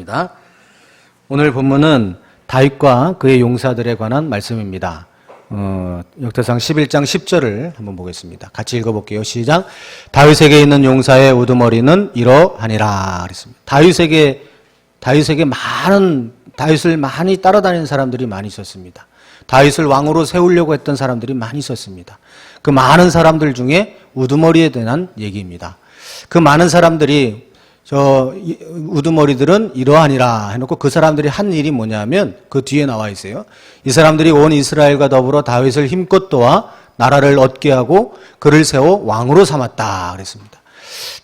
하겠습니다. 오늘 본문은 다윗과 그의 용사들에 관한 말씀입니다. 역대상 11장 10절을 한번 보겠습니다. 같이 읽어볼게요. 시작. 다윗에게 있는 용사의 우두머리는 이러하니라 그랬습니다. 다윗에게 다윗을 많이 따라다니는 사람들이 많이 있었습니다. 다윗을 왕으로 세우려고 했던 사람들이 많이 있었습니다. 그 많은 사람들 중에 우두머리에 대한 얘기입니다. 그 많은 사람들이 우두머리들은 이러하니라 해놓고 그 사람들이 한 일이 뭐냐면 그 뒤에 나와 있어요. 이 사람들이 온 이스라엘과 더불어 다윗을 힘껏 도와 나라를 얻게 하고 그를 세워 왕으로 삼았다 그랬습니다.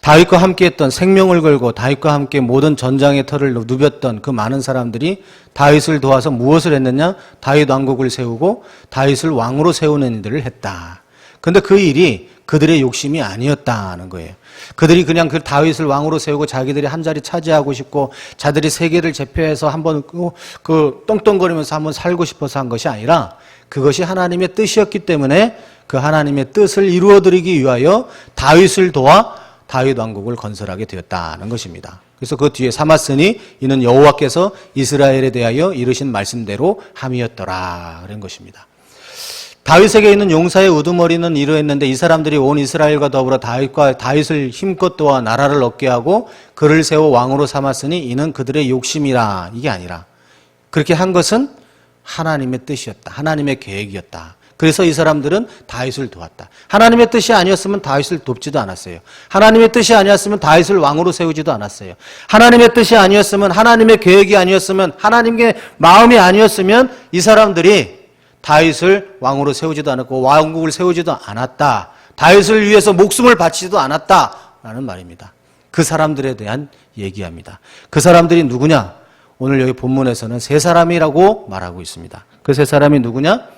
다윗과 함께 했던 생명을 걸고 다윗과 함께 모든 전장의 털을 누볐던 그 많은 사람들이 다윗을 도와서 무엇을 했느냐? 다윗 왕국을 세우고 다윗을 왕으로 세우는 일들을 했다. 그런데 그 일이 그들의 욕심이 아니었다는 거예요. 그들이 그냥 그 다윗을 왕으로 세우고 자기들이 한 자리 차지하고 싶고 자들이 세계를 제패해서 한번 똥똥거리면서 한번 살고 싶어서 한 것이 아니라 그것이 하나님의 뜻이었기 때문에 그 하나님의 뜻을 이루어드리기 위하여 다윗을 도와 다윗 왕국을 건설하게 되었다는 것입니다. 그래서 그 뒤에 삼았으니 이는 여호와께서 이스라엘에 대하여 이르신 말씀대로 함이었더라 그런 것입니다. 다윗에게 있는 용사의 우두머리는 이러했는데 이 사람들이 온 이스라엘과 더불어 다윗을 힘껏 도와 나라를 얻게 하고 그를 세워 왕으로 삼았으니 이는 그들의 욕심이라 이게 아니라 그렇게 한 것은 하나님의 뜻이었다. 하나님의 계획이었다. 그래서 이 사람들은 다윗을 도왔다. 하나님의 뜻이 아니었으면 다윗을 돕지도 않았어요. 하나님의 뜻이 아니었으면 다윗을 왕으로 세우지도 않았어요. 하나님의 뜻이 아니었으면 하나님의 계획이 아니었으면 하나님의 마음이 아니었으면 이 사람들이 다윗을 왕으로 세우지도 않았고 왕국을 세우지도 않았다. 다윗을 위해서 목숨을 바치지도 않았다라는 말입니다. 그 사람들에 대한 얘기합니다. 그 사람들이 누구냐? 오늘 여기 본문에서는 세 사람이라고 말하고 있습니다. 그 세 사람이 누구냐?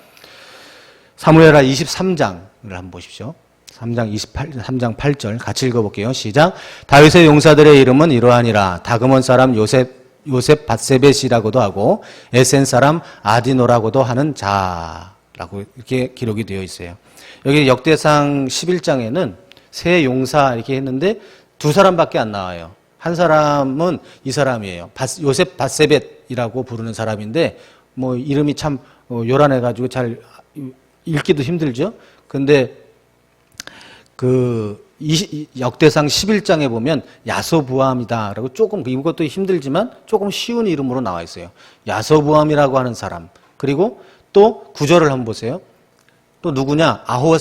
사무엘하 23장을 한번 보십시오. 3장 8절 같이 읽어볼게요. 시작. 다윗의 용사들의 이름은 이러하니라. 다그몬 사람 요셉 밧세벳이라고도 하고 에센 사람 아디노라고도 하는 자라고 이렇게 기록이 되어 있어요. 여기 역대상 11장에는 세 용사 이렇게 했는데 두 사람밖에 안 나와요. 한 사람은 이 사람이에요. 요셉 밧세벳이라고 부르는 사람인데 뭐 이름이 참 요란해가지고 잘 읽기도 힘들죠. 근데 역대상 11장에 보면 야소부암이다라고 조금 이것도 힘들지만 조금 쉬운 이름으로 나와 있어요. 야소부암이라고 하는 사람. 그리고 또 구절을 한번 보세요. 또 누구냐? 아호와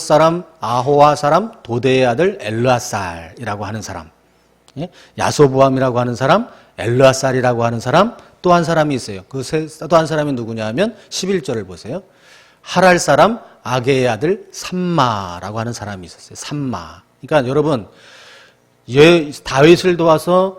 사람 도대의 아들 엘르아살이라고 하는 사람. 예? 야소부암이라고 하는 사람, 엘르아살이라고 하는 사람, 또 한 사람이 있어요. 또 한 사람이 누구냐 하면 11절을 보세요. 하랄 사람 아게의 아들 삼마라고 하는 사람이 있었어요. 삼마. 그러니까 여러분 다윗을 도와서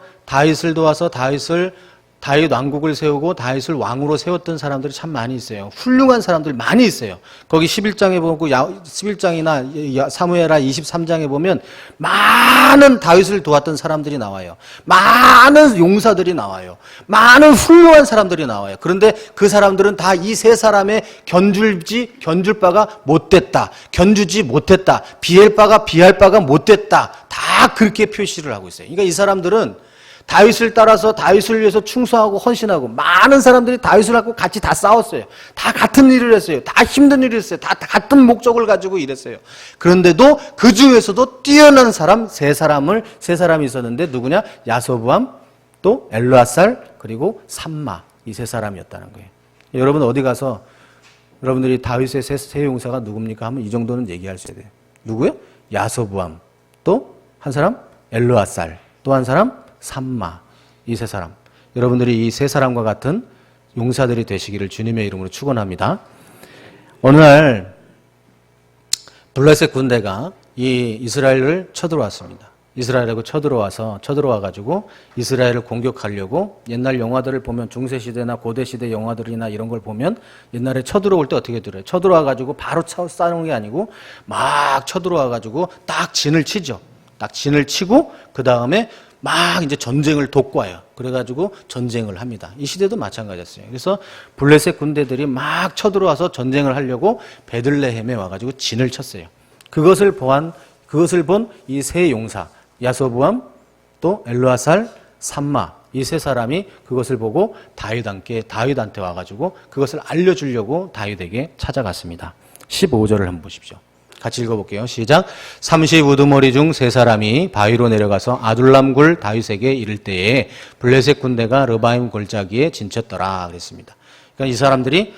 다윗 왕국을 세우고 다윗을 왕으로 세웠던 사람들이 참 많이 있어요. 훌륭한 사람들 많이 있어요. 거기 11장에 보고 11장이나 사무엘하 23장에 보면 많은 다윗을 도왔던 사람들이 나와요. 많은 용사들이 나와요. 많은 훌륭한 사람들이 나와요. 그런데 그 사람들은 다 이 세 사람의 견줄 바가 못됐다. 견주지 못했다. 비할 바가 못됐다. 다 그렇게 표시를 하고 있어요. 그러니까 이 사람들은 다윗을 따라서 다윗을 위해서 충성하고 헌신하고 많은 사람들이 다윗을 갖고 같이 다 싸웠어요. 다 같은 일을 했어요. 다 힘든 일을 했어요. 다 같은 목적을 가지고 일했어요. 그런데도 그 중에서도 뛰어난 사람 세 사람이 있었는데 누구냐? 야소부암, 또 엘르아살, 그리고 삼마 이 세 사람이었다는 거예요. 여러분 어디 가서 여러분들이 다윗의 세 용사가 누굽니까? 하면 이 정도는 얘기할 수 있어야 돼요. 누구요? 야소부암, 또 한 사람 엘르아살, 또 한 사람 삼마 이 세 사람. 여러분들이 이 세 사람과 같은 용사들이 되시기를 주님의 이름으로 축원합니다. 어느 날 블레셋 군대가 이 이스라엘을 쳐들어왔습니다. 이스라엘하고 쳐들어와가지고 이스라엘을 공격하려고 옛날 영화들을 보면 중세시대나 고대시대 영화들이나 이런 걸 보면 옛날에 쳐들어올 때 어떻게 들어요? 쳐들어와가지고 바로 싸우는 게 아니고 막 쳐들어와가지고 딱 진을 치죠. 딱 진을 치고 그 다음에 막 이제 전쟁을 돕고와요. 그래가지고 전쟁을 합니다. 이 시대도 마찬가지였어요. 그래서 블레셋 군대들이 막 쳐들어와서 전쟁을 하려고 베들레헴에 와가지고 진을 쳤어요. 그것을 본 이 세 용사 야소부암, 또 엘르아살, 삼마 이 세 사람이 그것을 보고 다윗한테 와가지고 그것을 알려주려고 다윗에게 찾아갔습니다. 15절을 한번 보십시오. 같이 읽어볼게요. 시작. 30우두머리 중 세 사람이 바위로 내려가서 아둘람 굴 다윗에게 이를 때에 블레셋 군대가 르바임 골짜기에 진쳤더라 그랬습니다. 그러니까 이 사람들이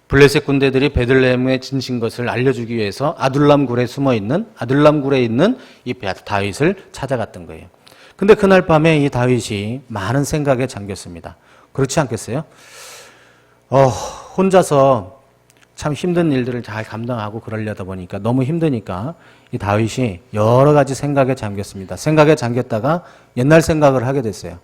블레셋 군대들이 베들레헴에 진친 것을 알려주기 위해서 아둘람 굴에 있는 이 다윗을 찾아갔던 거예요. 근데 그날 밤에 이 다윗이 많은 생각에 잠겼습니다. 그렇지 않겠어요? 혼자서 참 힘든 일들을 잘 감당하고 그러려다 보니까 너무 힘드니까 이 다윗이 여러 가지 생각에 잠겼습니다. 생각에 잠겼다가 옛날 생각을 하게 됐어요.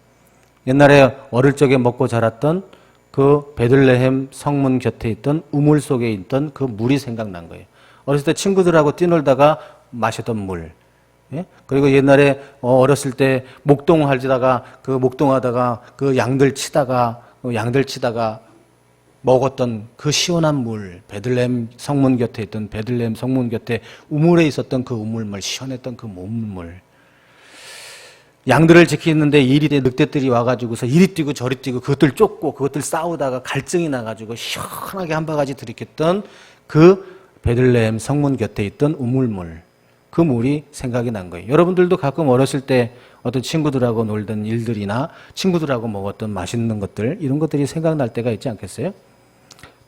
옛날에 어릴 적에 먹고 자랐던 그 베들레헴 성문 곁에 있던 우물 속에 있던 그 물이 생각난 거예요. 어렸을 때 친구들하고 뛰놀다가 마셨던 물. 예? 그리고 옛날에 어렸을 때 목동하다가 그 양들 치다가 먹었던 그 시원한 물, 베들레헴 성문 곁에 우물에 있었던 그 우물물, 시원했던 그 우물물. 양들을 지키는데 늑대들이 와가지고서 이리 뛰고 저리 뛰고 그것들 쫓고 그것들 싸우다가 갈증이 나가지고 시원하게 한 바가지 들이켰던 그 베들레헴 성문 곁에 있던 우물물. 그 물이 생각이 난 거예요. 여러분들도 가끔 어렸을 때 어떤 친구들하고 놀던 일들이나 친구들하고 먹었던 맛있는 것들, 이런 것들이 생각날 때가 있지 않겠어요?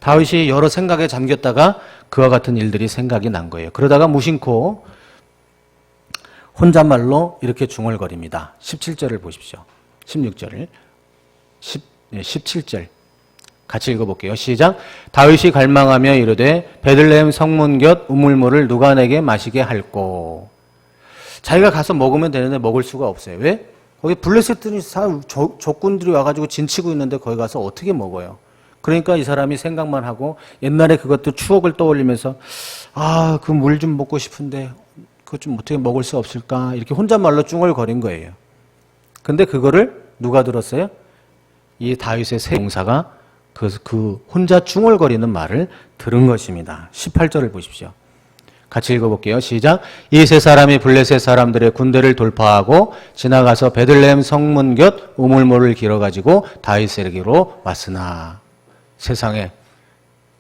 다윗이 여러 생각에 잠겼다가 그와 같은 일들이 생각이 난 거예요. 그러다가 무심코 혼잣말로 이렇게 중얼거립니다. 17절을 보십시오. 16절을. 17절. 같이 읽어볼게요. 시작. 다윗이 갈망하며 이르되 베들레헴 성문 곁 우물물을 누가 내게 마시게 할꼬. 자기가 가서 먹으면 되는데 먹을 수가 없어요. 왜? 거기 블레셋들이 적군들이 와가지고 진치고 있는데 거기 가서 어떻게 먹어요? 그러니까 이 사람이 생각만 하고 옛날에 그것도 추억을 떠올리면서 그 물 좀 먹고 싶은데 그것 좀 어떻게 먹을 수 없을까? 이렇게 혼잣말로 중얼거린 거예요. 근데 그거를 누가 들었어요? 이 다윗의 세 용사가 그 혼자 중얼거리는 말을 들은 것입니다. 18절을 보십시오. 같이 읽어볼게요. 시작. 이 세 사람이 블레셋 사람들의 군대를 돌파하고 지나가서 베들레헴 성문 곁 우물물을 길어가지고 다윗에게로 왔으나. 세상에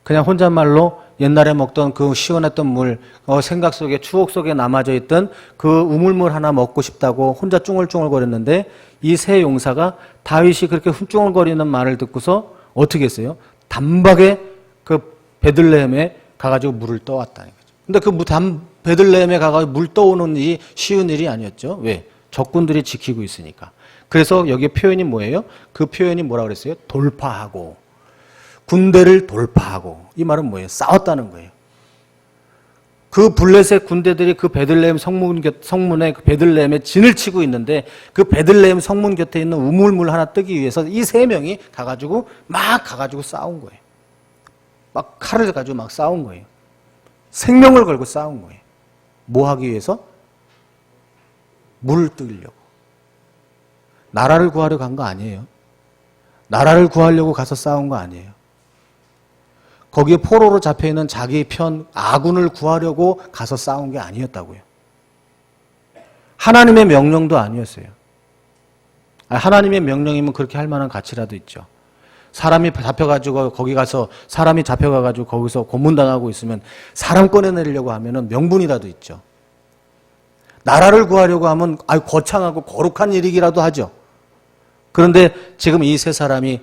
그냥 혼잣말로 옛날에 먹던 그 시원했던 물, 생각 속에 추억 속에 남아져 있던 그 우물물 하나 먹고 싶다고 혼자 쭝얼쭝얼거렸는데 이 세 용사가 다윗이 그렇게 쭝얼거리는 말을 듣고서 어떻게 했어요? 단박에 그 베들레헴에 가가지고 물을 떠왔다는 거죠. 근데 그 베들레헴에 가가지고 물 떠오는 일이 쉬운 일이 아니었죠. 왜? 적군들이 지키고 있으니까. 그래서 여기 표현이 뭐예요? 그 표현이 뭐라 그랬어요? 돌파하고. 군대를 돌파하고. 이 말은 뭐예요? 싸웠다는 거예요. 그 블레셋 군대들이 그 베들레헴 성문에 그 베들레헴에 진을 치고 있는데 그 베들레헴 성문 곁에 있는 우물물 하나 뜨기 위해서 이 세 명이 가가지고 싸운 거예요. 막 칼을 가지고 막 싸운 거예요. 생명을 걸고 싸운 거예요. 뭐 하기 위해서? 물을 뜨려고. 나라를 구하려 간 거 아니에요. 나라를 구하려고 가서 싸운 거 아니에요. 거기에 포로로 잡혀있는 자기 편 아군을 구하려고 가서 싸운 게 아니었다고요. 하나님의 명령도 아니었어요. 하나님의 명령이면 그렇게 할 만한 가치라도 있죠. 사람이 잡혀가지고 거기서 고문당하고 있으면 사람 꺼내내려고 하면은 명분이라도 있죠. 나라를 구하려고 하면 거창하고 거룩한 일이기라도 하죠. 그런데 지금 이 세 사람이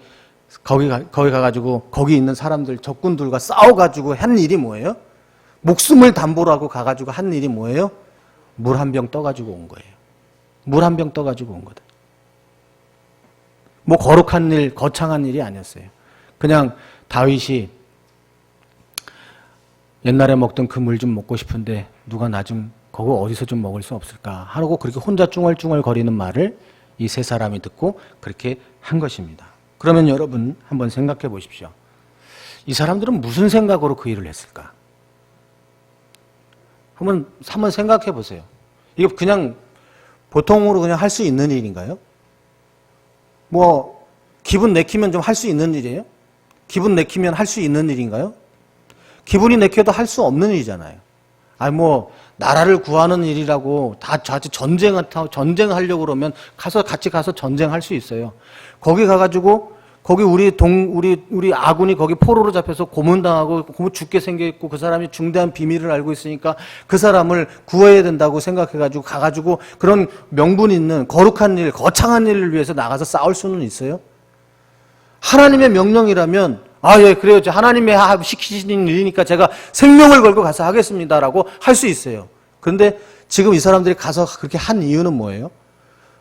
거기 가가지고 거기 있는 사람들 적군들과 싸워가지고 한 일이 뭐예요? 목숨을 담보로 하고 가가지고 한 일이 뭐예요? 물 한 병 떠가지고 온 거예요. 물 한 병 떠가지고 온 거다. 뭐 거룩한 일, 거창한 일이 아니었어요. 그냥 다윗이 옛날에 먹던 그 물 좀 먹고 싶은데 누가 나 좀 그거 어디서 좀 먹을 수 없을까 하고 그렇게 혼자 쭝얼쭝얼 거리는 말을 이 세 사람이 듣고 그렇게 한 것입니다. 그러면 여러분 한번 생각해 보십시오. 이 사람들은 무슨 생각으로 그 일을 했을까? 한번 생각해 보세요. 이거 그냥 보통으로 그냥 할 수 있는 일인가요? 뭐 기분 내키면 좀 할 수 있는 일이에요? 기분 내키면 할 수 있는 일인가요? 기분이 내켜도 할 수 없는 일이잖아요. 나라를 구하는 일이라고 다 전쟁하려고 그러면 같이 가서 전쟁할 수 있어요. 거기 가가지고 거기 우리 아군이 거기 포로로 잡혀서 고문당하고 죽게 생겨있고 그 사람이 중대한 비밀을 알고 있으니까 그 사람을 구해야 된다고 생각해가지고 가가지고 그런 명분 있는 거룩한 일, 거창한 일을 위해서 나가서 싸울 수는 있어요? 하나님의 명령이라면 예, 그래요. 하나님이 시키시는 일이니까 제가 생명을 걸고 가서 하겠습니다라고 할 수 있어요. 그런데 지금 이 사람들이 가서 그렇게 한 이유는 뭐예요?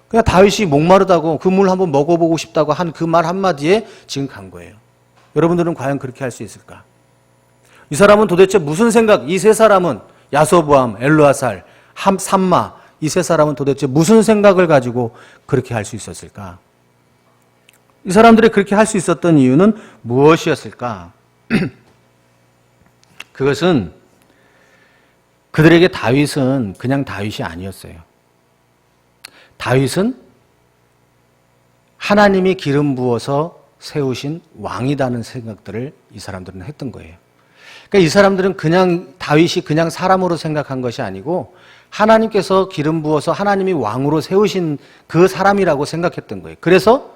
그냥 다윗이 목마르다고 그 물 한번 먹어보고 싶다고 한 그 말 한마디에 지금 간 거예요. 여러분들은 과연 그렇게 할 수 있을까? 이 사람은 도대체 무슨 생각, 이 세 사람은 야소보암, 엘르아살, 삼마 이 세 사람은 도대체 무슨 생각을 가지고 그렇게 할 수 있었을까? 이 사람들이 그렇게 할 수 있었던 이유는 무엇이었을까? 그것은 그들에게 다윗은 그냥 다윗이 아니었어요. 다윗은 하나님이 기름 부어서 세우신 왕이라는 생각들을 이 사람들은 했던 거예요. 그러니까 이 사람들은 다윗이 그냥 사람으로 생각한 것이 아니고 하나님께서 기름 부어서 하나님이 왕으로 세우신 그 사람이라고 생각했던 거예요. 그래서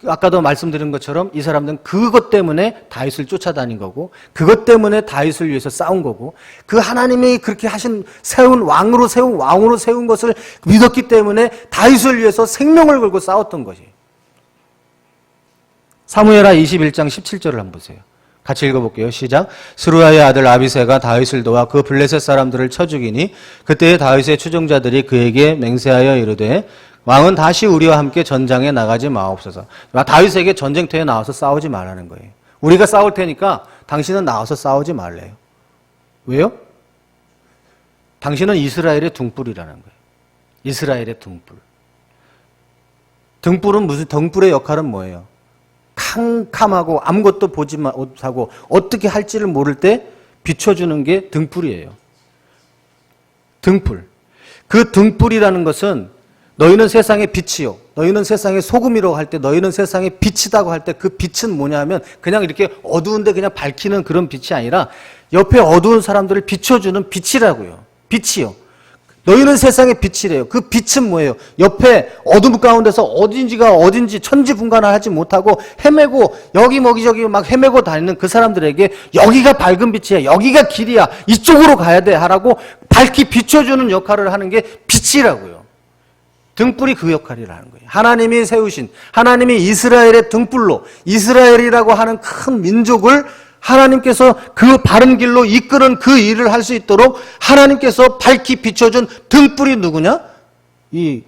아까도 말씀드린 것처럼 이 사람들은 그것 때문에 다윗을 쫓아다닌 거고 그것 때문에 다윗을 위해서 싸운 거고 그 하나님이 그렇게 왕으로 세운 것을 믿었기 때문에 다윗을 위해서 생명을 걸고 싸웠던 것이에요. 사무엘하 21장 17절을 한번 보세요. 같이 읽어볼게요. 시작. 스루야의 아들 아비새가 다윗을 도와 그 블레셋 사람들을 쳐 죽이니 그때의 다윗의 추종자들이 그에게 맹세하여 이르되 왕은 다시 우리와 함께 전장에 나가지 마옵소서. 다윗에게 전쟁터에 나와서 싸우지 말라는 거예요. 우리가 싸울 테니까 당신은 나와서 싸우지 말래요. 왜요? 당신은 이스라엘의 등불이라는 거예요. 이스라엘의 등불. 등불의 역할은 뭐예요? 캄캄하고 아무것도 보지 못하고 어떻게 할지를 모를 때 비춰주는 게 등불이에요. 등불. 그 등불이라는 것은 너희는 세상의 빛이요. 너희는 세상의 소금이라고 할 때, 너희는 세상의 빛이다고 할 때 그 빛은 뭐냐면 그냥 이렇게 어두운데 그냥 밝히는 그런 빛이 아니라 옆에 어두운 사람들을 비춰주는 빛이라고요. 빛이요. 너희는 세상의 빛이래요. 그 빛은 뭐예요? 옆에 어둠 가운데서 어딘지 천지분간하지 못하고 헤매고 여기 막 헤매고 다니는 그 사람들에게 여기가 밝은 빛이야. 여기가 길이야. 이쪽으로 가야 돼. 하라고 밝히 비춰주는 역할을 하는 게 빛이라고요. 등불이 그 역할이라는 거예요. 하나님이 세우신, 하나님이 이스라엘의 등불로, 이스라엘이라고 하는 큰 민족을 하나님께서 그 바른 길로 이끄는 그 일을 할 수 있도록 하나님께서 밝히 비춰준 등불이 누구냐? 이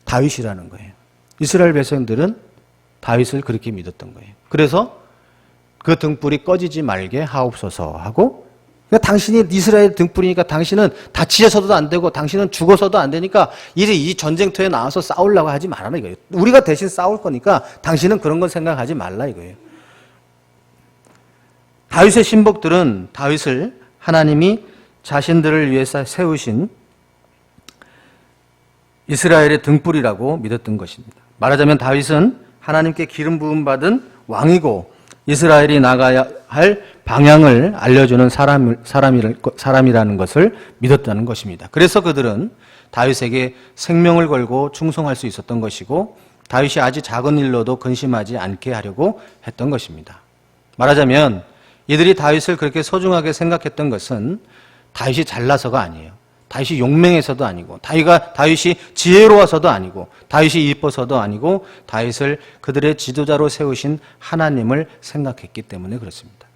다윗이라는 거예요. 이스라엘 백성들은 다윗을 그렇게 믿었던 거예요. 그래서 그 등불이 꺼지지 말게 하옵소서 하고, 그러니까 당신이 이스라엘 등불이니까 당신은 다치셔서도 안 되고 당신은 죽어서도 안 되니까 이제 이 전쟁터에 나와서 싸우려고 하지 말라 이거예요. 우리가 대신 싸울 거니까 당신은 그런 건 생각하지 말라 이거예요. 다윗의 신복들은 다윗을 하나님이 자신들을 위해서 세우신 이스라엘의 등불이라고 믿었던 것입니다. 말하자면 다윗은 하나님께 기름 부음 받은 왕이고 이스라엘이 나가야 할 방향을 알려주는 사람이라는 것을 믿었다는 것입니다. 그래서 그들은 다윗에게 생명을 걸고 충성할 수 있었던 것이고 다윗이 아주 작은 일로도 근심하지 않게 하려고 했던 것입니다. 말하자면 이들이 다윗을 그렇게 소중하게 생각했던 것은 다윗이 잘나서가 아니에요. 다윗이 용맹해서도 아니고 다윗이 지혜로워서도 아니고 다윗이 이뻐서도 아니고 다윗을 그들의 지도자로 세우신 하나님을 생각했기 때문에 그렇습니다.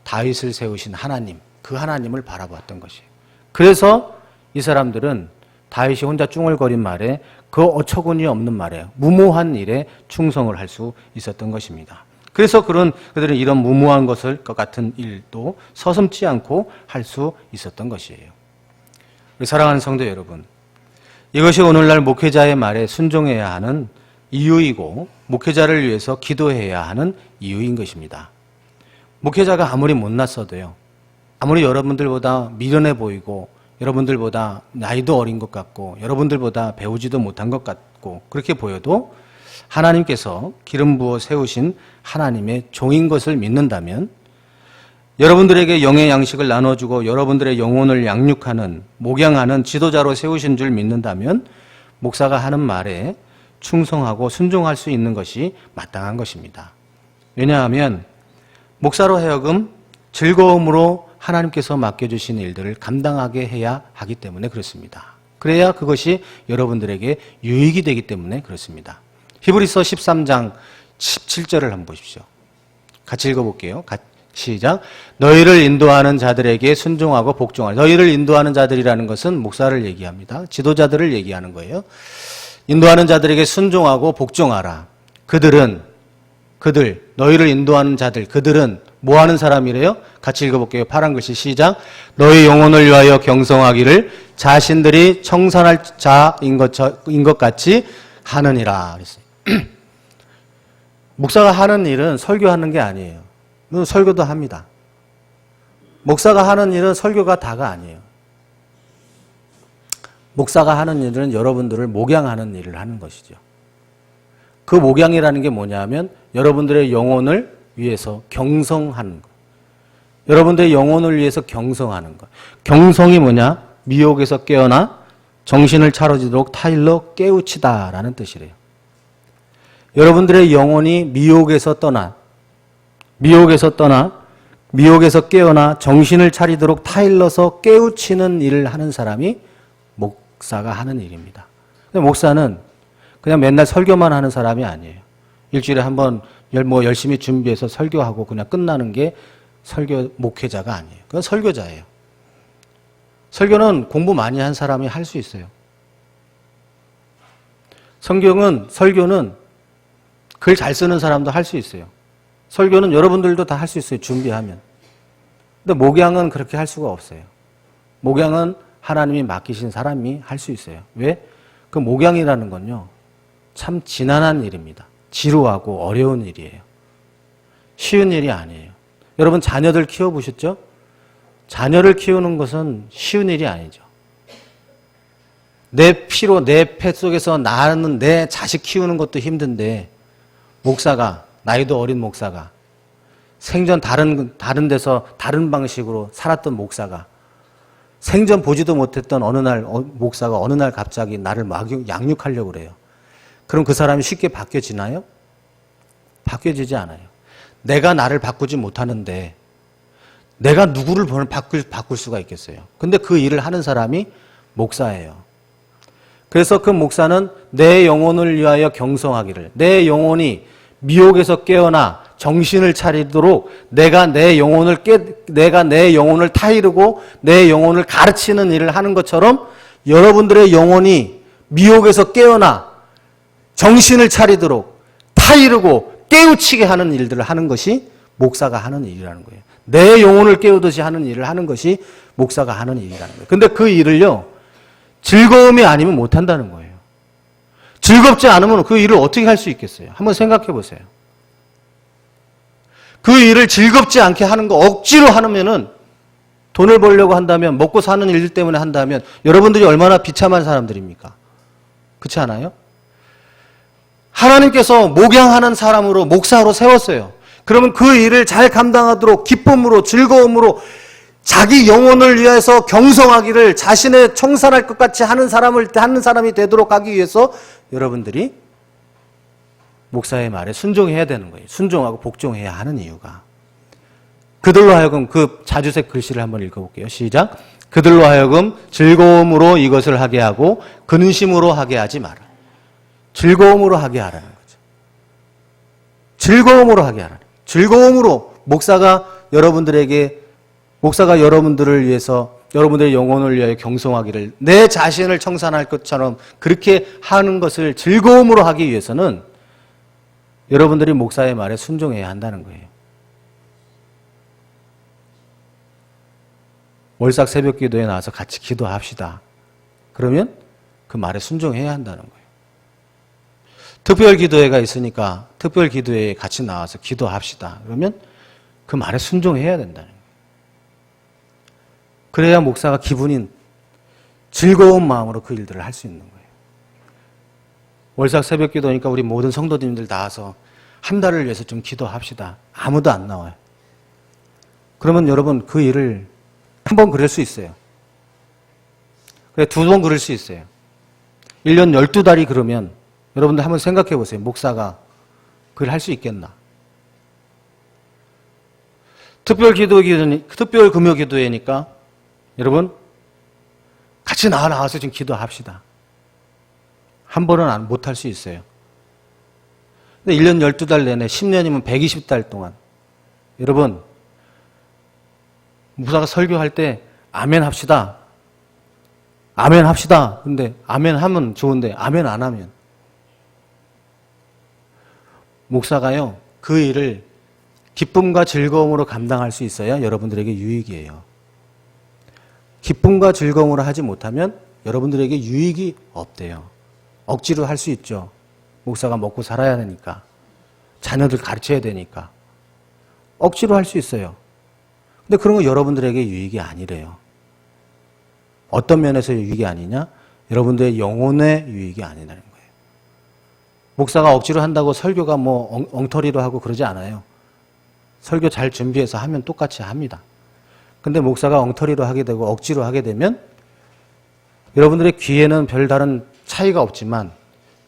다윗을 세우신 하나님, 그 하나님을 바라보았던 것이에요. 그래서 이 사람들은 다윗이 혼자 쭝얼거린 말에 그 어처구니 없는 말에 무모한 일에 충성을 할 수 있었던 것입니다. 그래서 그들은 이런 무모한 것을 것 같은 일도 서슴지 않고 할 수 있었던 것이에요. 사랑하는 성도 여러분, 이것이 오늘날 목회자의 말에 순종해야 하는 이유이고 목회자를 위해서 기도해야 하는 이유인 것입니다. 목회자가 아무리 못났어도요, 아무리 여러분들보다 미련해 보이고 여러분들보다 나이도 어린 것 같고 여러분들보다 배우지도 못한 것 같고 그렇게 보여도 하나님께서 기름 부어 세우신 하나님의 종인 것을 믿는다면 여러분들에게 영의 양식을 나눠주고 여러분들의 영혼을 양육하는, 목양하는 지도자로 세우신 줄 믿는다면 목사가 하는 말에 충성하고 순종할 수 있는 것이 마땅한 것입니다. 왜냐하면 목사로 하여금 즐거움으로 하나님께서 맡겨주신 일들을 감당하게 해야 하기 때문에 그렇습니다. 그래야 그것이 여러분들에게 유익이 되기 때문에 그렇습니다. 히브리서 13장 17절을 한번 보십시오. 같이 읽어볼게요. 시작. 너희를 인도하는 자들에게 순종하고 복종하라. 너희를 인도하는 자들이라는 것은 목사를 얘기합니다. 지도자들을 얘기하는 거예요. 인도하는 자들에게 순종하고 복종하라. 너희를 인도하는 자들, 그들은 뭐 하는 사람이래요? 같이 읽어볼게요. 파란 글씨 시작. 너희 영혼을 위하여 경성하기를 자신들이 청산할 자인 것 같이 하느니라. 그랬어요. 목사가 하는 일은 설교하는 게 아니에요. 물론 설교도 합니다. 목사가 하는 일은 설교가 다가 아니에요. 목사가 하는 일은 여러분들을 목양하는 일을 하는 것이죠. 그 목양이라는 게 뭐냐면 여러분들의 영혼을 위해서 경성하는 것. 여러분들의 영혼을 위해서 경성하는 것. 경성이 뭐냐? 미혹에서 깨어나 정신을 차려지도록 타일로 깨우치다라는 뜻이래요. 여러분들의 영혼이 미혹에서 깨어나 정신을 차리도록 타일러서 깨우치는 일을 하는 사람이 목사가 하는 일입니다. 근데 목사는 그냥 맨날 설교만 하는 사람이 아니에요. 일주일에 한 번 열심히 준비해서 설교하고 그냥 끝나는 게 설교 목회자가 아니에요. 그건 설교자예요. 설교는 공부 많이 한 사람이 할 수 있어요. 설교는 글 잘 쓰는 사람도 할 수 있어요. 설교는 여러분들도 다 할 수 있어요. 준비하면. 근데 목양은 그렇게 할 수가 없어요. 목양은 하나님이 맡기신 사람이 할 수 있어요. 왜? 그 목양이라는 건요, 참 지난한 일입니다. 지루하고 어려운 일이에요. 쉬운 일이 아니에요. 여러분 자녀들 키워보셨죠? 자녀를 키우는 것은 쉬운 일이 아니죠. 내 피로 내 폐 속에서 나는 내 자식 키우는 것도 힘든데 목사가, 나이도 어린 목사가, 생전 다른 데서 다른 방식으로 살았던 목사가, 생전 보지도 못했던 목사가 어느 날 갑자기 나를 양육하려고 그래요. 그럼 그 사람이 쉽게 바뀌어지나요? 바뀌어지지 않아요. 내가 나를 바꾸지 못하는데 내가 누구를 바꿀 수가 있겠어요. 근데 그 일을 하는 사람이 목사예요. 그래서 그 목사는 내 영혼을 위하여 경성하기를, 내 영혼이 미혹에서 깨어나 정신을 차리도록 내가 내 영혼을 타이르고 내 영혼을 가르치는 일을 하는 것처럼 여러분들의 영혼이 미혹에서 깨어나 정신을 차리도록 타이르고 깨우치게 하는 일들을 하는 것이 목사가 하는 일이라는 거예요. 내 영혼을 깨우듯이 하는 일을 하는 것이 목사가 하는 일이라는 거예요. 근데 그 일을요, 즐거움이 아니면 못한다는 거예요. 즐겁지 않으면 그 일을 어떻게 할 수 있겠어요? 한번 생각해 보세요. 그 일을 즐겁지 않게 하는 거 억지로 하면은, 돈을 벌려고 한다면, 먹고 사는 일 때문에 한다면 여러분들이 얼마나 비참한 사람들입니까? 그렇지 않아요? 하나님께서 목양하는 사람으로, 목사로 세웠어요. 그러면 그 일을 잘 감당하도록 기쁨으로, 즐거움으로 자기 영혼을 위해서 경성하기를, 자신의 청산할 것 같이 하는 사람이 되도록 하기 위해서 여러분들이 목사의 말에 순종해야 되는 거예요. 순종하고 복종해야 하는 이유가. 그들로 하여금, 그 자주색 글씨를 한번 읽어볼게요. 시작. 그들로 하여금 즐거움으로 이것을 하게 하고 근심으로 하게 하지 마라. 즐거움으로 하게 하라는 거죠. 즐거움으로 하게 하라는 거예요. 즐거움으로 목사가 여러분들을 위해서, 여러분들의 영혼을 위하여 경성하기를, 내 자신을 청산할 것처럼 그렇게 하는 것을 즐거움으로 하기 위해서는 여러분들이 목사의 말에 순종해야 한다는 거예요. 월삭 새벽 기도에 나와서 같이 기도합시다. 그러면 그 말에 순종해야 한다는 거예요. 특별 기도회가 있으니까 특별 기도회에 같이 나와서 기도합시다. 그러면 그 말에 순종해야 된다는 거예요. 그래야 목사가 기분이 즐거운 마음으로 그 일들을 할 수 있는 거예요. 월삭 새벽 기도니까 우리 모든 성도님들 나와서 한 달을 위해서 좀 기도합시다. 아무도 안 나와요. 그러면 여러분 그 일을 한 번 그릴 수 있어요. 그래, 2번 그릴 수 있어요. 1년 12달이 그러면 여러분들 한번 생각해 보세요. 목사가 그걸 할 수 있겠나? 특별 금요 기도회니까 여러분 같이 나와서 지금 기도합시다. 한 번은 못 할 수 있어요. 근데 1년 12달 내내 10년이면 120달 동안 여러분 목사가 설교할 때 아멘 합시다. 아멘 합시다. 근데 아멘 하면 좋은데 아멘 안 하면 목사가요 그 일을 기쁨과 즐거움으로 감당할 수 있어야 여러분들에게 유익이에요. 기쁨과 즐거움으로 하지 못하면 여러분들에게 유익이 없대요. 억지로 할 수 있죠. 목사가 먹고 살아야 되니까. 자녀들 가르쳐야 되니까. 억지로 할 수 있어요. 근데 그런 거 여러분들에게 유익이 아니래요. 어떤 면에서 유익이 아니냐? 여러분들의 영혼의 유익이 아니라는 거예요. 목사가 억지로 한다고 설교가 뭐 엉터리로 하고 그러지 않아요. 설교 잘 준비해서 하면 똑같이 합니다. 근데 목사가 엉터리로 하게 되고 억지로 하게 되면 여러분들의 귀에는 별다른 차이가 없지만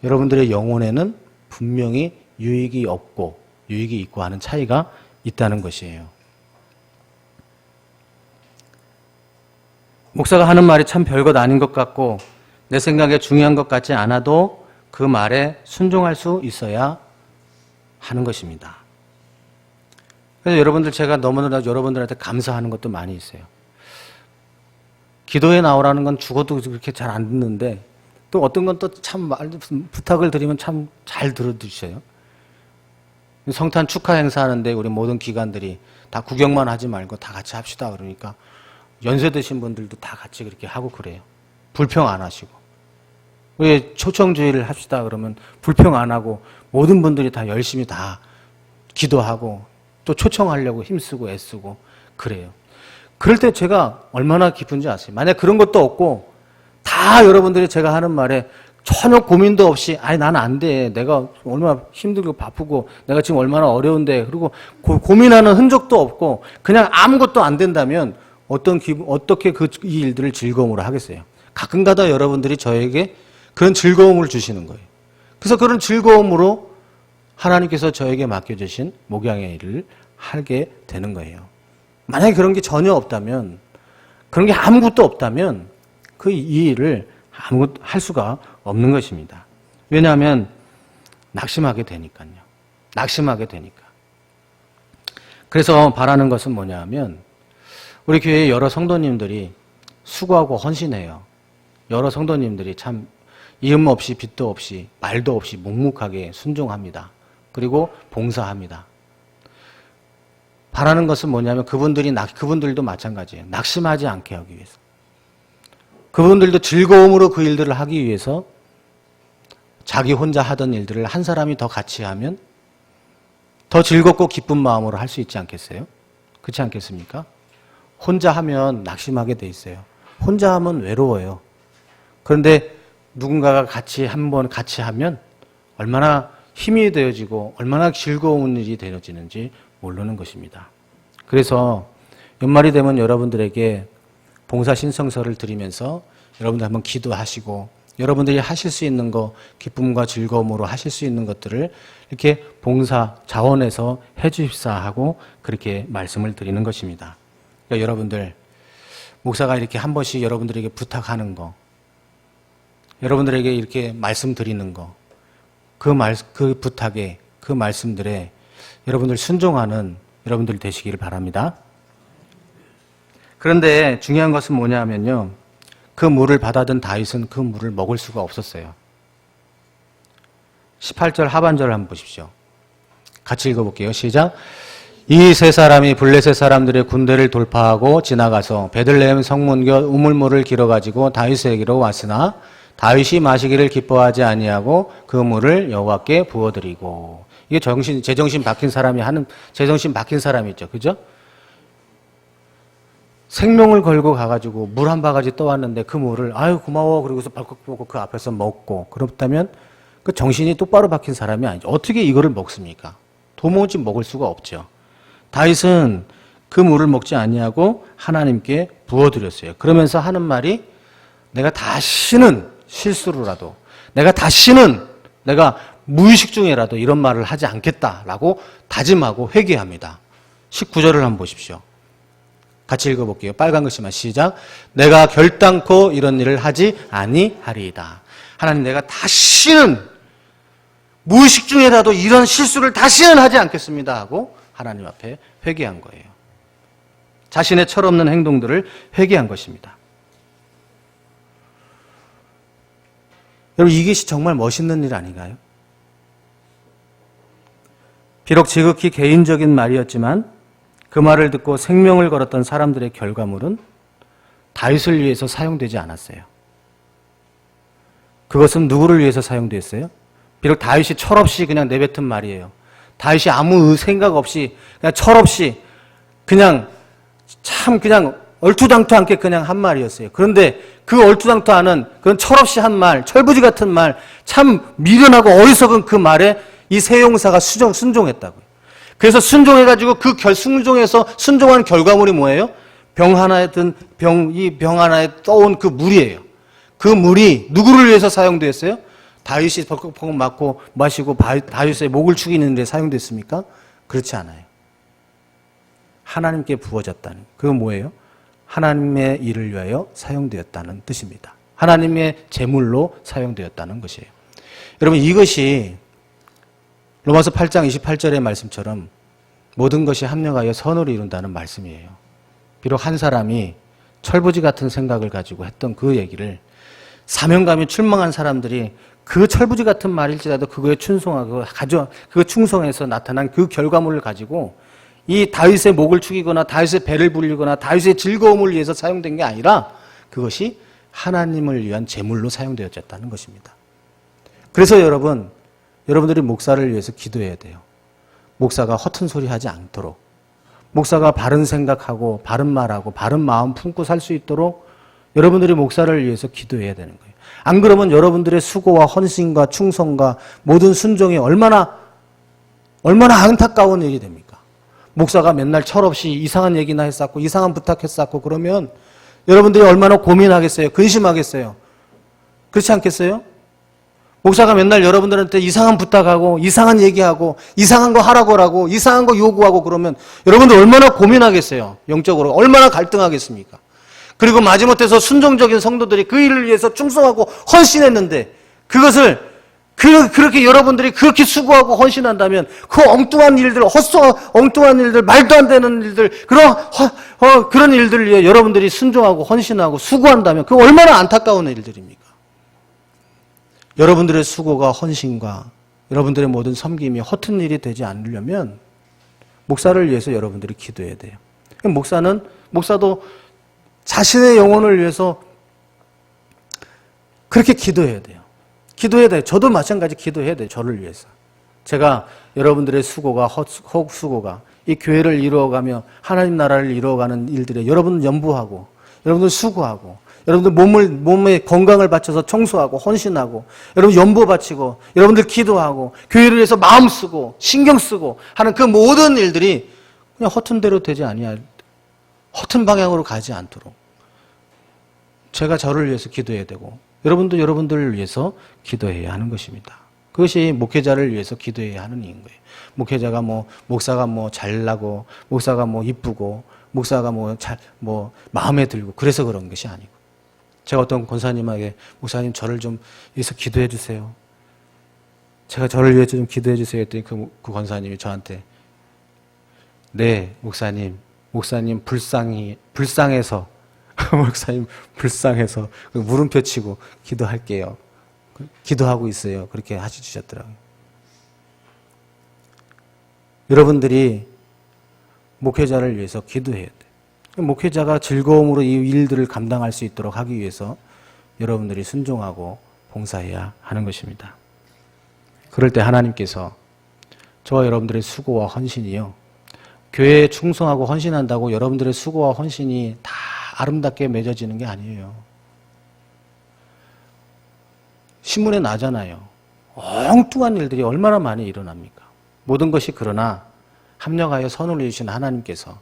여러분들의 영혼에는 분명히 유익이 없고 유익이 있고 하는 차이가 있다는 것이에요. 목사가 하는 말이 참 별것 아닌 것 같고 내 생각에 중요한 것 같지 않아도 그 말에 순종할 수 있어야 하는 것입니다. 그래서 여러분들 제가 너무나 여러분들한테 감사하는 것도 많이 있어요. 기도에 나오라는 건 죽어도 그렇게 잘 안 듣는데 또 어떤 건 또 참 부탁을 드리면 참 잘 들어주셔요. 성탄 축하 행사하는데 우리 모든 기관들이 다 구경만 하지 말고 다 같이 합시다 그러니까 연세 드신 분들도 다 같이 그렇게 하고 그래요. 불평 안 하시고. 왜 초청주의를 합시다 그러면 불평 안 하고 모든 분들이 다 열심히 다 기도하고 또 초청하려고 힘쓰고 애쓰고 그래요. 그럴 때 제가 얼마나 기쁜지 아세요? 만약 그런 것도 없고 다 여러분들이 제가 하는 말에 전혀 고민도 없이 아니 나는 안 돼. 내가 얼마나 힘들고 바쁘고 내가 지금 얼마나 어려운데 그리고 고민하는 흔적도 없고 그냥 아무것도 안 된다면 어떻게 이 일들을 즐거움으로 하겠어요? 가끔가다 여러분들이 저에게 그런 즐거움을 주시는 거예요. 그래서 그런 즐거움으로 하나님께서 저에게 맡겨주신 목양의 일을 하게 되는 거예요. 만약에 그런 게 전혀 없다면, 그런 게 아무것도 없다면 이 일을 아무것도 할 수가 없는 것입니다. 왜냐하면 낙심하게 되니까요. 낙심하게 되니까. 그래서 바라는 것은 뭐냐 하면 우리 교회의 여러 성도님들이 수고하고 헌신해요. 여러 성도님들이 참 이음 없이 빚도 없이 말도 없이 묵묵하게 순종합니다. 그리고 봉사합니다. 바라는 것은 뭐냐면 그분들도 마찬가지예요. 낙심하지 않게 하기 위해서. 그분들도 즐거움으로 그 일들을 하기 위해서 자기 혼자 하던 일들을 한 사람이 더 같이 하면 더 즐겁고 기쁜 마음으로 할 수 있지 않겠어요? 그렇지 않겠습니까? 혼자 하면 낙심하게 돼 있어요. 혼자 하면 외로워요. 그런데 누군가가 한번 같이 하면 얼마나 힘이 되어지고 얼마나 즐거운 일이 되어지는지 모르는 것입니다. 그래서 연말이 되면 여러분들에게 봉사 신청서를 드리면서 여러분들 한번 기도하시고 여러분들이 하실 수 있는 거 기쁨과 즐거움으로 하실 수 있는 것들을 이렇게 봉사 자원에서 해 주십사 하고 그렇게 말씀을 드리는 것입니다. 그러니까 여러분들 목사가 이렇게 한 번씩 여러분들에게 부탁하는 거 여러분들에게 이렇게 말씀드리는 거 그 부탁에 그 말씀들에 여러분들 순종하는 여러분들 되시기를 바랍니다. 그런데 중요한 것은 뭐냐면요. 그 물을 받아든 다윗은 그 물을 먹을 수가 없었어요. 18절 하반절을 한번 보십시오. 같이 읽어볼게요. 시작. 이 세 사람이 블레셋 사람들의 군대를 돌파하고 지나가서 베들레헴 성문 곁 우물물을 길어가지고 다윗에게로 왔으나 다윗이 마시기를 기뻐하지 아니하고 그 물을 여호와께 부어드리고. 이게 제정신 박힌 사람이 하는 제정신 박힌 사람이 있죠. 그죠? 생명을 걸고 가가지고 물 한 바가지 떠왔는데 그 물을 아유 고마워 그러고서 발칵 먹고 그 앞에서 먹고 그렇다면 그 정신이 똑바로 박힌 사람이 아니죠. 어떻게 이거를 먹습니까? 도무지 먹을 수가 없죠. 다윗은 그 물을 먹지 아니하고 하나님께 부어드렸어요. 그러면서 하는 말이 내가 다시는 실수로라도 내가 무의식 중에라도 이런 말을 하지 않겠다라고 다짐하고 회개합니다. 19절을 한번 보십시오. 같이 읽어볼게요. 빨간 글씨만 시작. 내가 결단코 이런 일을 하지 아니하리이다. 하나님, 내가 다시는 무의식 중에라도 이런 실수를 다시는 하지 않겠습니다 하고 하나님 앞에 회개한 거예요. 자신의 철없는 행동들을 회개한 것입니다. 여러분, 이것이 정말 멋있는 일 아닌가요? 비록 지극히 개인적인 말이었지만 그 말을 듣고 생명을 걸었던 사람들의 결과물은 다윗을 위해서 사용되지 않았어요. 그것은 누구를 위해서 사용됐어요? 비록 다윗이 철없이 그냥 내뱉은 말이에요. 다윗이 아무 생각 없이 그냥 철없이 그냥 얼토당토않게 그냥 한 말이었어요. 그런데 그 얼토당토않은 그런 철없이 한 말, 철부지 같은 말, 참 미련하고 어리석은 그 말에 이 세 용사가 순종했다고요. 그래서 순종해가지고 순종해서 순종한 결과물이 뭐예요? 병 하나에 떠온 그 물이에요. 그 물이 누구를 위해서 사용됐어요? 다윗이 벌컥벌컥 맞고 마시고 다윗의 목을 축이는 데 사용됐습니까? 그렇지 않아요. 하나님께 부어졌다는, 그건 뭐예요? 하나님의 일을 위하여 사용되었다는 뜻입니다. 하나님의 제물로 사용되었다는 것이에요. 여러분, 이것이 로마서 8장 28절의 말씀처럼 모든 것이 합력하여 선을 이룬다는 말씀이에요. 비록 한 사람이 철부지 같은 생각을 가지고 했던 그 얘기를 사명감이 출망한 사람들이 그 철부지 같은 말일지라도 그거에 충성하고 그 충성해서 나타난 그 결과물을 가지고 이 다윗의 목을 축이거나 다윗의 배를 불리거나 다윗의 즐거움을 위해서 사용된 게 아니라 그것이 하나님을 위한 제물로 사용되어졌다는 것입니다. 그래서 여러분들이 목사를 위해서 기도해야 돼요. 목사가 허튼 소리 하지 않도록, 목사가 바른 생각하고 바른 말하고 바른 마음 품고 살 수 있도록 여러분들이 목사를 위해서 기도해야 되는 거예요. 안 그러면 여러분들의 수고와 헌신과 충성과 모든 순종이 얼마나 안타까운 일이 됩니까? 목사가 맨날 철없이 이상한 얘기나 했었고 이상한 부탁했었고 그러면 여러분들이 얼마나 고민하겠어요? 근심하겠어요? 그렇지 않겠어요? 목사가 맨날 여러분들한테 이상한 부탁하고 이상한 얘기하고 이상한 거 하라고 하고 이상한 거 요구하고 그러면 여러분들 얼마나 고민하겠어요? 영적으로 얼마나 갈등하겠습니까? 그리고 마지못해서 순종적인 성도들이 그 일을 위해서 충성하고 헌신했는데 그것을 그렇게 여러분들이 그렇게 수고하고 헌신한다면 그 엉뚱한 일들, 엉뚱한 일들, 말도 안 되는 일들, 그런 일들을 위해 여러분들이 순종하고 헌신하고 수고한다면 그 얼마나 안타까운 일들입니까? 여러분들의 수고가 헌신과 여러분들의 모든 섬김이 허튼 일이 되지 않으려면 목사를 위해서 여러분들이 기도해야 돼요. 목사도 자신의 영혼을 위해서 그렇게 기도해야 돼요. 기도해야 돼요. 저도 마찬가지 기도해야 돼요. 저를 위해서. 제가 여러분들의 수고가 이 교회를 이루어가며 하나님 나라를 이루어가는 일들에 여러분 연부하고 여러분들 수고하고 여러분들 몸의 건강을 바쳐서 청소하고 헌신하고 여러분 연보 바치고 여러분들 기도하고 교회를 위해서 마음 쓰고 신경 쓰고 하는 그 모든 일들이 그냥 허튼 대로 되지 아니할 허튼 방향으로 가지 않도록 제가 저를 위해서 기도해야 되고 여러분도 여러분들을 위해서 기도해야 하는 것입니다. 그것이 목회자를 위해서 기도해야 하는 일인 거예요. 목사가 잘나고 목사가 이쁘고 목사가 마음에 들고 그래서 그런 것이 아니고 제가 어떤 권사님에게 목사님 저를 좀 위해서 기도해 주세요. 제가 저를 위해서 좀 기도해 주세요 했더니 그 권사님이 저한테 네 목사님 불쌍해서 목사님 불쌍해서 물음표 치고 기도할게요. 기도하고 있어요. 그렇게 해주셨더라고요. 여러분들이 목회자를 위해서 기도해야 돼요. 목회자가 즐거움으로 이 일들을 감당할 수 있도록 하기 위해서 여러분들이 순종하고 봉사해야 하는 것입니다. 그럴 때 하나님께서 저와 여러분들의 수고와 헌신이요. 교회에 충성하고 헌신한다고 여러분들의 수고와 헌신이 다 아름답게 맺어지는 게 아니에요. 신문에 나잖아요. 엉뚱한 일들이 얼마나 많이 일어납니까? 모든 것이 그러나 합력하여 선을 이루신 하나님께서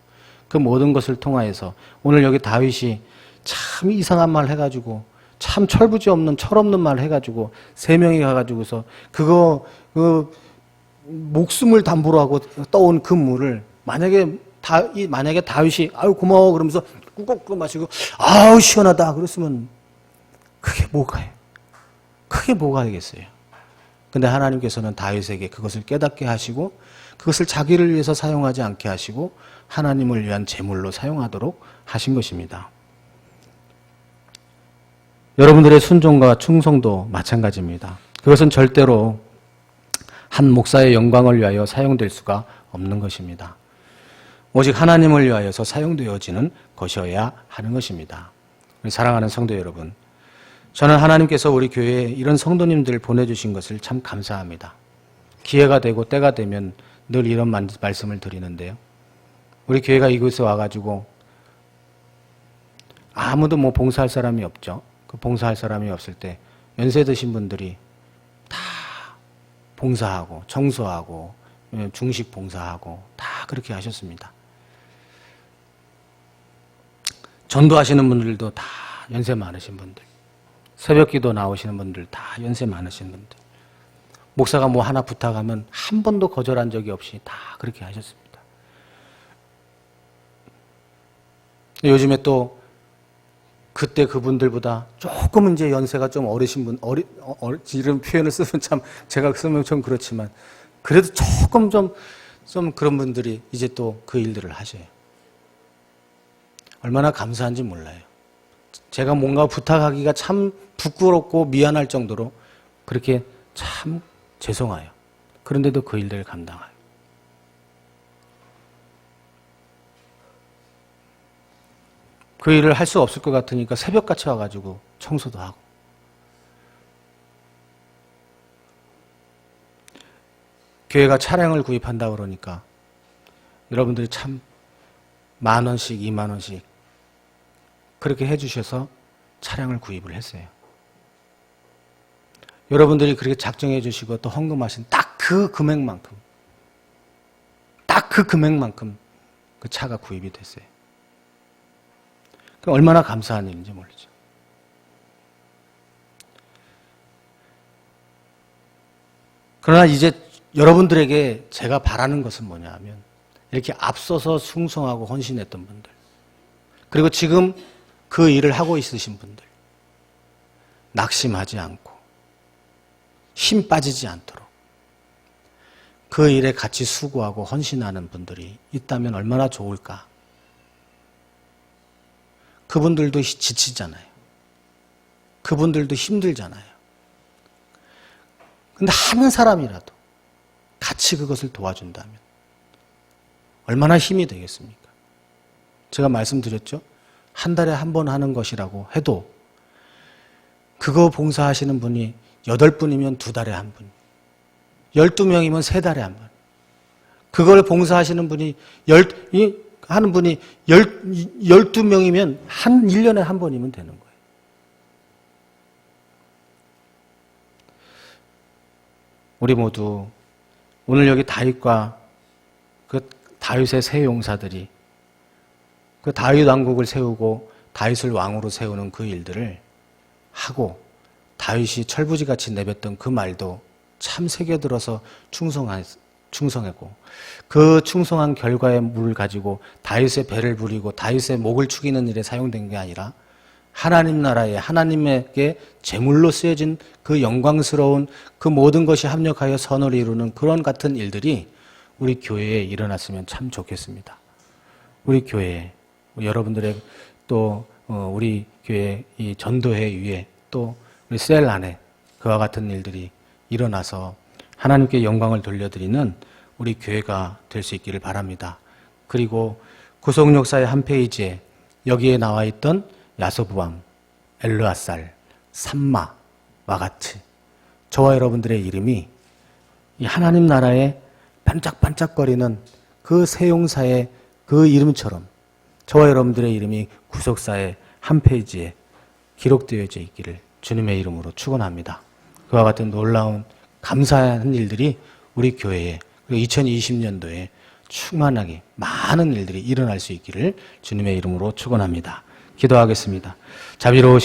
그 모든 것을 통하여서 오늘 여기 다윗이 참 이상한 말 해가지고 참 철부지 없는 철없는 말 해가지고 3명이 가가지고서 그 목숨을 담보로 하고 떠온 그 물을 만약에 다윗이 아유 고마워 그러면서 꾹꾹 마시고 아우 시원하다 그랬으면 그게 뭐가요? 크게 뭐가 되겠어요? 근데 하나님께서는 다윗에게 그것을 깨닫게 하시고 그것을 자기를 위해서 사용하지 않게 하시고 하나님을 위한 제물로 사용하도록 하신 것입니다. 여러분들의 순종과 충성도 마찬가지입니다. 그것은 절대로 한 목사의 영광을 위하여 사용될 수가 없는 것입니다. 오직 하나님을 위하여서 사용되어지는 것이어야 하는 것입니다. 사랑하는 성도 여러분, 저는 하나님께서 우리 교회에 이런 성도님들을 보내주신 것을 참 감사합니다. 기회가 되고 때가 되면 늘 이런 말씀을 드리는데요. 우리 교회가 이곳에 와가지고 아무도 봉사할 사람이 없죠. 그 봉사할 사람이 없을 때 연세 드신 분들이 다 봉사하고 청소하고 중식 봉사하고 다 그렇게 하셨습니다. 전도하시는 분들도 다 연세 많으신 분들, 새벽기도 나오시는 분들 다 연세 많으신 분들, 목사가 하나 부탁하면 한 번도 거절한 적이 없이 다 그렇게 하셨습니다. 요즘에 또 그때 그분들보다 조금 이제 연세가 좀 어리신 분, 이런 표현을 쓰면 참 제가 쓰면 좀 그렇지만 그래도 조금 좀 그런 분들이 이제 또 그 일들을 하셔요. 얼마나 감사한지 몰라요. 제가 뭔가 부탁하기가 참 부끄럽고 미안할 정도로 그렇게 참 죄송해요. 그런데도 그 일들을 감당해요. 그 일을 할 수 없을 것 같으니까 새벽같이 와가지고 청소도 하고. 교회가 차량을 구입한다 그러니까 여러분들이 참 10,000원씩 20,000원씩 그렇게 해주셔서 차량을 구입을 했어요. 여러분들이 그렇게 작정해 주시고 또 헌금하신 딱 그 금액만큼 그 차가 구입이 됐어요. 얼마나 감사한 일인지 모르죠. 그러나 이제 여러분들에게 제가 바라는 것은 뭐냐 하면 이렇게 앞서서 충성하고 헌신했던 분들, 그리고 지금 그 일을 하고 있으신 분들, 낙심하지 않고 힘 빠지지 않도록 그 일에 같이 수고하고 헌신하는 분들이 있다면 얼마나 좋을까. 그분들도 지치잖아요. 그분들도 힘들잖아요. 근데 하는 사람이라도 같이 그것을 도와준다면 얼마나 힘이 되겠습니까? 제가 말씀드렸죠? 한 달에 한 번 하는 것이라고 해도 그거 봉사하시는 분이 8분이면 2달에 한 분, 12명이면 3달에 한 번, 그걸 봉사하시는 분이 하는 분이 12명이면 1년에 한 번이면 되는 거예요. 우리 모두 오늘 여기 다윗과 그 다윗의 세 용사들이 그 다윗 왕국을 세우고 다윗을 왕으로 세우는 그 일들을 하고 다윗이 철부지같이 내뱉던 그 말도 참 새겨들어서 충성했고 그 충성한 결과의 물을 가지고 다윗의 배를 부리고 다윗의 목을 축이는 일에 사용된 게 아니라 하나님 나라에 하나님에게 제물로 쓰여진 그 영광스러운 그 모든 것이 합력하여 선을 이루는 그런 같은 일들이 우리 교회에 일어났으면 참 좋겠습니다. 우리 교회에 여러분들의 또 우리 교회 이 전도회 위에 또 우리 셀 안에 그와 같은 일들이 일어나서 하나님께 영광을 돌려드리는 우리 교회가 될 수 있기를 바랍니다. 그리고 구속 역사의 한 페이지에 여기에 나와 있던 야소부왕, 엘르아살, 삼마와 같이 저와 여러분들의 이름이 이 하나님 나라에 반짝반짝거리는 그 세 용사의 그 이름처럼 저와 여러분들의 이름이 구속사의 한 페이지에 기록되어져 있기를 주님의 이름으로 축원합니다. 그와 같은 놀라운 감사한 일들이 우리 교회에 2020년도에 충만하게 많은 일들이 일어날 수 있기를 주님의 이름으로 축원합니다. 기도하겠습니다. 자비로우신